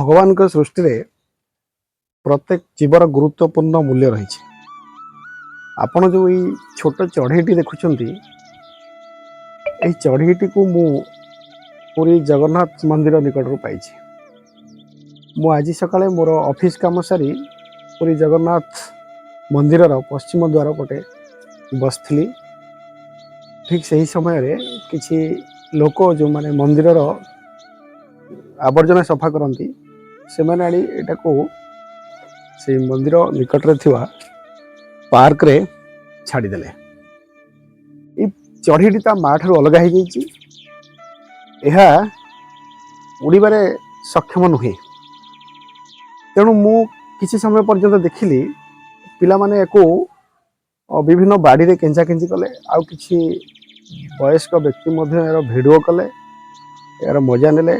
भगवान को सृष्टि रे प्रत्येक जीवर गुरुत्वपूर्ण मूल्य रही। आपण जो ये छोट चढ़ईटी देखुंत यही चढ़ईटी को मु पूरी जगन्नाथ मंदिर निकट पाई। मु आज सकाଳେ मोर ऑफिस काम सारी पूरी जगन्नाथ मंदिर पश्चिम द्वार पटे बसली। ठीक से ही समय रे किछि लोक जो माने मंदिर आवर्जना सफा करती से मैंने आनी एटा को से मंदिर निकट रे थिवा पार्क रे छाड़ीदेले। ये चढ़ीटी ता माँ ठार अलग हो उड़े सक्षम नुहे। तेणु मु किसी समय पर्यंत देखिली पिला माने एको विभिन्न बाड़ी रे केंचा केंची कले आउ किछि वयस्क व्यक्ति यार भिडियो कले यार मजा नेले।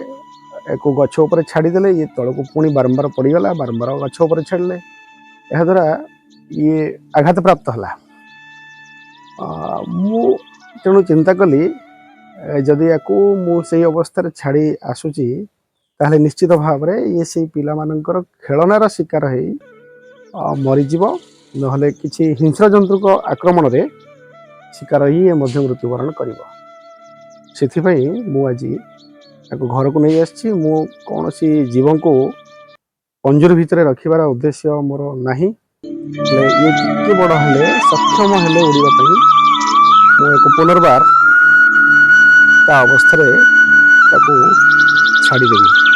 एक गछ उपर छाड़ीदेले ये तल को पुणी बारंबार पड़गला बारंबार गछ उपर छाड़ले याद्वारा ये आघात प्राप्त है। मु तेणु चिंता कली जदि या मुझे अवस्था छाड़ी आसूची ताहले निश्चित भाव में ये से पिला मानकर खेलनार शिकार हो मरीजीव नहले किसी हिंस्र जंतुक आक्रमण रे शिकार ही मृत्युवरण कर। मु आज घर को नहीं आसी कौन सी जीव को पंजर भितर रखिबार उद्देश्य मोर नाही। ये टिके बड़ हेले सक्षम हेले उड़ापी मु पुनर्बार ता अवस्था छाड़देवी।